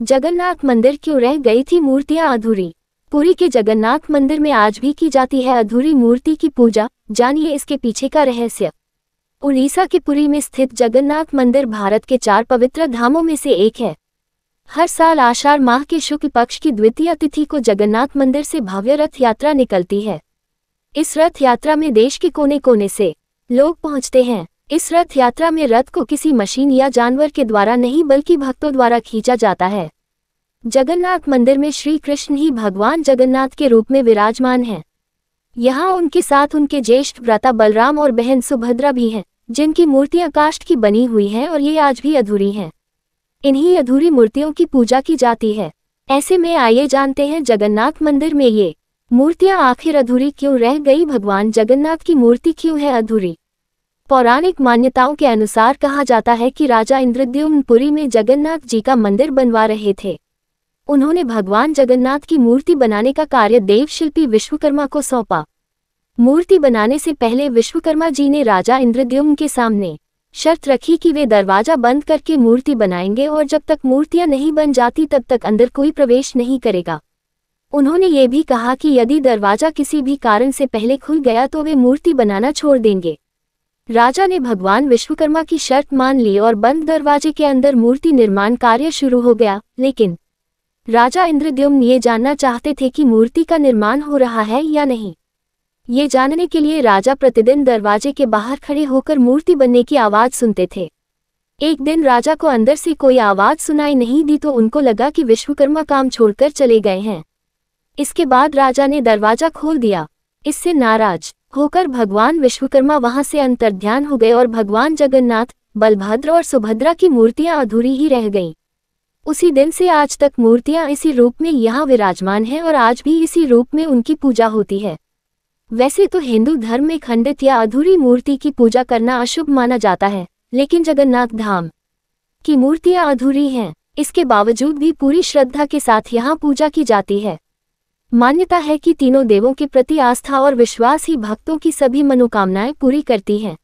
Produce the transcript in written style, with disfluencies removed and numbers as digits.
जगन्नाथ मंदिर क्यों रह गई थी मूर्तियां अधूरी। पुरी के जगन्नाथ मंदिर में आज भी की जाती है अधूरी मूर्ति की पूजा। जानिए इसके पीछे का रहस्य। उड़ीसा के पुरी में स्थित जगन्नाथ मंदिर भारत के 4 पवित्र धामों में से एक है। हर साल आषाढ़ माह के शुक्ल पक्ष की द्वितीय तिथि को जगन्नाथ मंदिर से भव्य रथ यात्रा निकलती है। इस रथ यात्रा में देश के कोने कोने से लोग पहुंचते हैं। इस रथ यात्रा में रथ को किसी मशीन या जानवर के द्वारा नहीं बल्कि भक्तों द्वारा खींचा जाता है। जगन्नाथ मंदिर में श्री कृष्ण ही भगवान जगन्नाथ के रूप में विराजमान हैं। यहाँ उनके साथ उनके ज्येष्ठ भ्राता बलराम और बहन सुभद्रा भी हैं, जिनकी मूर्तियां काष्ठ की बनी हुई हैं और ये आज भी अधूरी हैं। इन्हीं अधूरी मूर्तियों की पूजा की जाती है। ऐसे में आइए जानते हैं जगन्नाथ मंदिर में ये मूर्तियां आखिर अधूरी क्यों रह गई। भगवान जगन्नाथ की मूर्ति क्यों है अधूरी। पौराणिक मान्यताओं के अनुसार कहा जाता है कि राजा इंद्रद्युम्न पुरी में जगन्नाथ जी का मंदिर बनवा रहे थे। उन्होंने भगवान जगन्नाथ की मूर्ति बनाने का कार्य देवशिल्पी विश्वकर्मा को सौंपा। मूर्ति बनाने से पहले विश्वकर्मा जी ने राजा इंद्रद्युम्न के सामने शर्त रखी कि वे दरवाजा बंद करके मूर्ति बनाएंगे और जब तक मूर्तियां नहीं बन जाती तब तक अंदर कोई प्रवेश नहीं करेगा। उन्होंने ये भी कहा कि यदि दरवाजा किसी भी कारण से पहले खुल गया तो वे मूर्ति बनाना छोड़ देंगे। राजा ने भगवान विश्वकर्मा की शर्त मान ली और बंद दरवाजे के अंदर मूर्ति निर्माण कार्य शुरू हो गया। लेकिन राजा इंद्रद्युम्न ये जानना चाहते थे कि मूर्ति का निर्माण हो रहा है या नहीं। ये जानने के लिए राजा प्रतिदिन दरवाजे के बाहर खड़े होकर मूर्ति बनने की आवाज सुनते थे। एक दिन राजा को अंदर से कोई आवाज सुनाई नहीं दी तो उनको लगा कि विश्वकर्मा काम छोड़कर चले गए हैं। इसके बाद राजा ने दरवाजा खोल दिया। इससे नाराज होकर भगवान विश्वकर्मा वहां से अंतर्ध्यान हो गए और भगवान जगन्नाथ, बलभद्र और सुभद्रा की मूर्तियां अधूरी ही रह गईं। उसी दिन से आज तक मूर्तियां इसी रूप में यहाँ विराजमान हैं और आज भी इसी रूप में उनकी पूजा होती है। वैसे तो हिंदू धर्म में खंडित या अधूरी मूर्ति की पूजा करना अशुभ माना जाता है, लेकिन जगन्नाथ धाम की मूर्तियां अधूरी हैं। इसके बावजूद भी पूरी श्रद्धा के साथ यहाँ पूजा की जाती है। मान्यता है कि तीनों देवों के प्रति आस्था और विश्वास ही भक्तों की सभी मनोकामनाएं पूरी करती हैं।